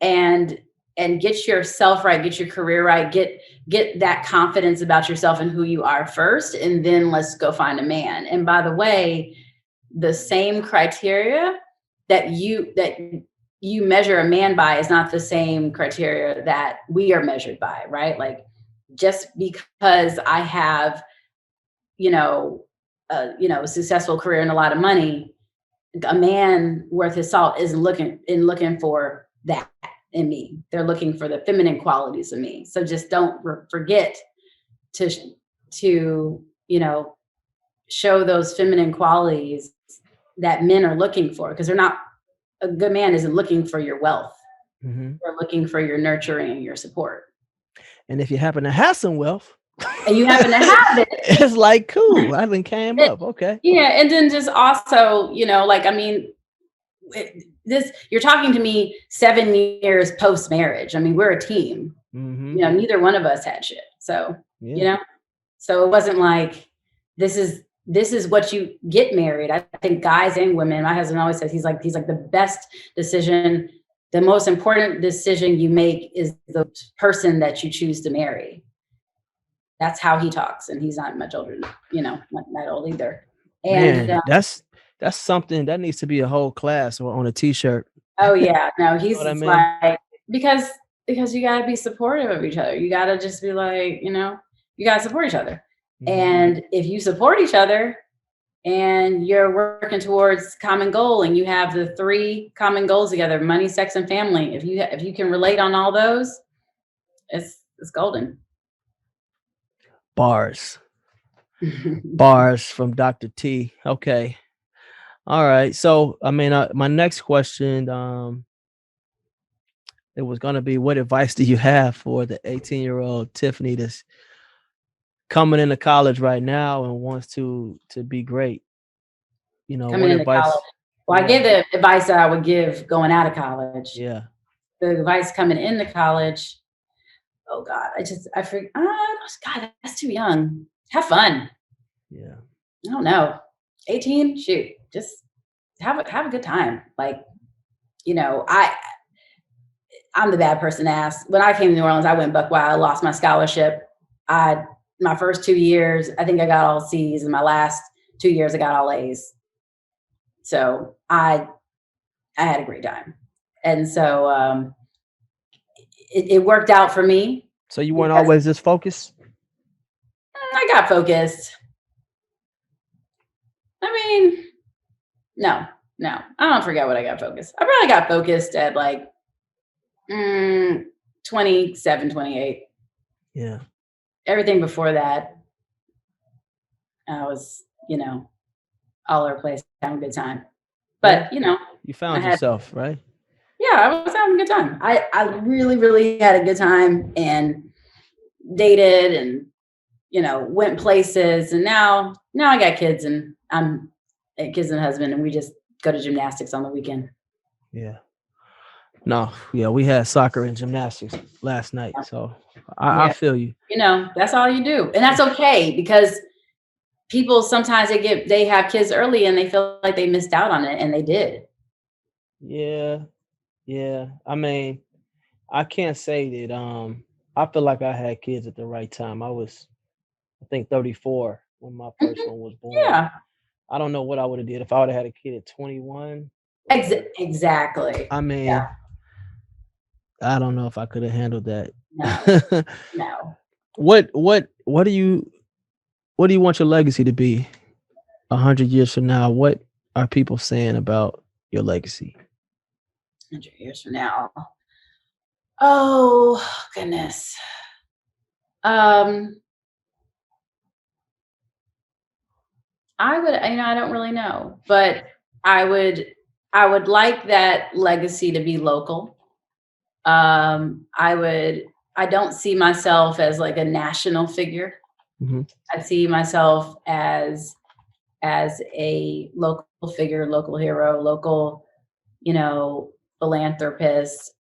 And get yourself right, get your career right, get that confidence about yourself and who you are first. And then let's go find a man. And by the way, the same criteria that you measure a man by is not the same criteria that we are measured by, right? Like, just because I have, a successful career and a lot of money, a man worth his salt isn't looking for that in me. They're looking for the feminine qualities of me. So just don't forget to show those feminine qualities that men are looking for, because a good man isn't looking for your wealth. Mm-hmm. They're looking for your nurturing and your support. And if you happen to have some wealth, and you happen to have it, it's like, cool, I done came up. Okay. Yeah. And then just also, like, I mean, you're talking to me 7 years post marriage. I mean, we're a team. Mm-hmm. Neither one of us had shit. So, so it wasn't like, this is what you get married. I think guys and women, my husband always says, he's like the best decision, the most important decision you make is the person that you choose to marry. That's how he talks, and he's not much older, not that old either. And man, that's something that needs to be a whole class or on a t-shirt. Oh yeah, no, he's I mean? like, because you gotta be supportive of each other. You gotta just be like, you gotta support each other. Mm-hmm. And if you support each other and you're working towards common goal, and you have the 3 common goals together, money, sex, and family, if you can relate on all those, it's golden. Bars from Dr. T. Okay. All right. So, I mean, my next question, it was going to be, what advice do you have for the 18-year-old Tiffany that's coming into college right now and wants to be great? Coming into college. Well, I gave the advice that I would give going out of college. Yeah. The advice coming into college, oh God, I forget. God, that's too young. Have fun. Yeah. I don't know. 18, shoot, just have a good time. Like, I'm the bad person to ask. When I came to New Orleans, I went buck wild. I lost my scholarship. My first 2 years, I think I got all C's, and my last 2 years, I got all A's. So I had a great time. And so it worked out for me. So you weren't always this focused? I got focused. I mean, no. I don't forget what I got focused. I probably got focused at like 27, 28. Yeah. Everything before that, I was, all over the place, having a good time. But, you found yourself, right? Yeah, I was having a good time. I really, really had a good time, and dated, and, went places. And now I got kids, and I'm kids and husband, and we just go to gymnastics on the weekend. Yeah. No, yeah, we had soccer and gymnastics last night. So I feel you. That's all you do. And that's okay, because people sometimes they have kids early and they feel like they missed out on it, and they did. Yeah. Yeah. I mean, I can't say that I feel like I had kids at the right time. I think 34 when my first one was born. Yeah. I don't know what I would have did if I would have had a kid at 21. Exactly. I mean, I don't know if I could have handled that. No. What do you want your legacy to be? 100 years from now, what are people saying about your legacy? 100 years from now. Oh, goodness. I would, I don't really know, but I would, I would like that legacy to be local. I don't see myself as like a national figure. Mm-hmm. I see myself as a local figure, local hero, local, philanthropist.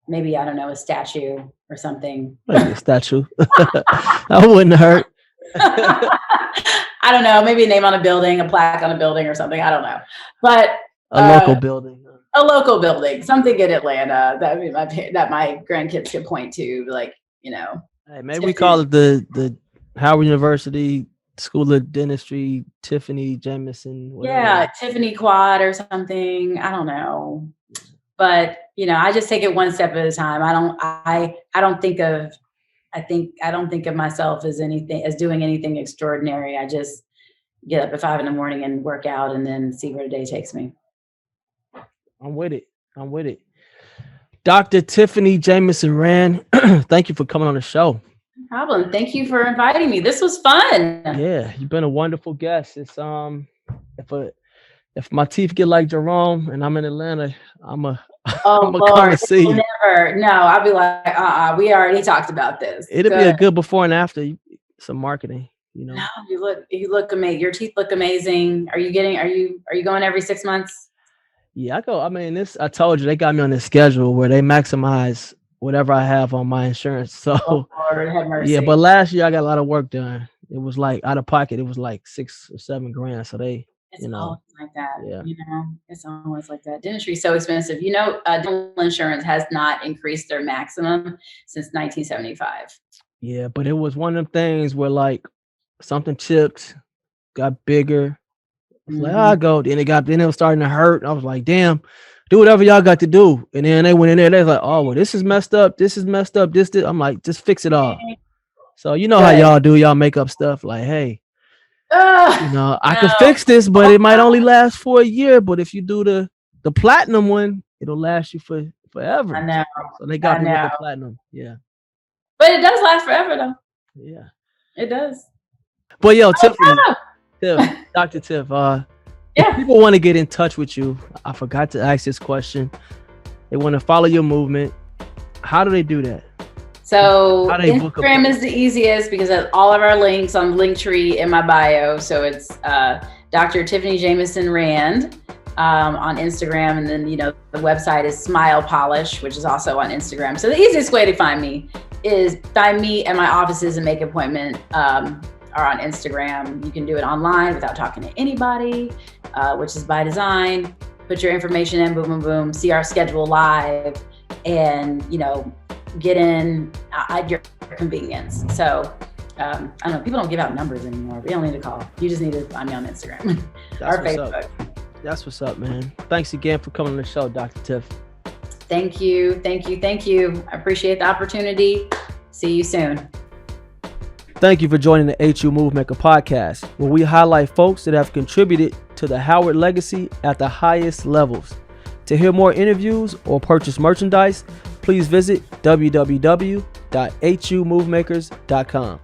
Maybe I don't know, a statue or something. Maybe a statue. That wouldn't hurt. I don't know, maybe a name on a building, a plaque on a building or something. I don't know. But a local building. A local building, something in Atlanta that my grandkids could point to, like, Hey, maybe we call it the Howard University School of Dentistry, Tiffany Jamison. Whatever. Yeah, Tiffany Quad or something. I don't know. But, I just take it one step at a time. I don't think of myself as doing anything extraordinary. I just get up at 5 a.m. and work out and then see where the day takes me. I'm with it. Dr. Tiffany Jamison Rand, thank you for coming on the show. No problem. Thank you for inviting me. This was fun. Yeah, you've been a wonderful guest. It's if my teeth get like Jerome and I'm in Atlanta, I'm gonna come and see you. No, I'll be like, we already talked about this. It'll be a good before and after. Some marketing, No, you look amazing. Your teeth look amazing. Are you going every 6 months? Yeah, I go. I mean, I told you they got me on this schedule where they maximize whatever I have on my insurance. So, Lord, have mercy. Yeah, but last year I got a lot of work done. It was like out of pocket. It was like $6 or $7 grand. So it's always like that. Yeah. It's always like that. Dentistry is so expensive. Dental insurance has not increased their maximum since 1975. Yeah, but it was one of them things where like something chipped, got bigger. Like, I go. Then it was starting to hurt. I was like, damn, do whatever y'all got to do. And then they went in there. They was like, oh, well, this is messed up. This is messed up. This. I'm like, just fix it all. So how y'all do. Y'all make up stuff like, hey, I can fix this, but it might only last for a year. But if you do the platinum one, it'll last you forever. I know. So they got me with the platinum. Yeah. But it does last forever, though. Yeah. It does. But yo, Tiffany. Tiff, Dr. Tiff, if people want to get in touch with you, I forgot to ask this question. They want to follow your movement. How do they do that? So Instagram is the easiest because of all of our links on the link tree in my bio. So it's Dr. Tiffany Jamison Rand on Instagram. And then, the website is Smile Polish, which is also on Instagram. So the easiest way to find me is find me at my offices and make an appointment. Are on Instagram. You can do it online without talking to anybody, which is by design. Put your information in, boom, boom, boom, see our schedule live, and, get in at your convenience. So, I don't know, people don't give out numbers anymore. We don't need to call. You just need to find me on Instagram or Facebook. That's what's up, man. Thanks again for coming on the show, Dr. Tiff. Thank you. I appreciate the opportunity. See you soon. Thank you for joining the HU Movemaker podcast, where we highlight folks that have contributed to the Howard legacy at the highest levels. To hear more interviews or purchase merchandise, please visit www.humovemakers.com.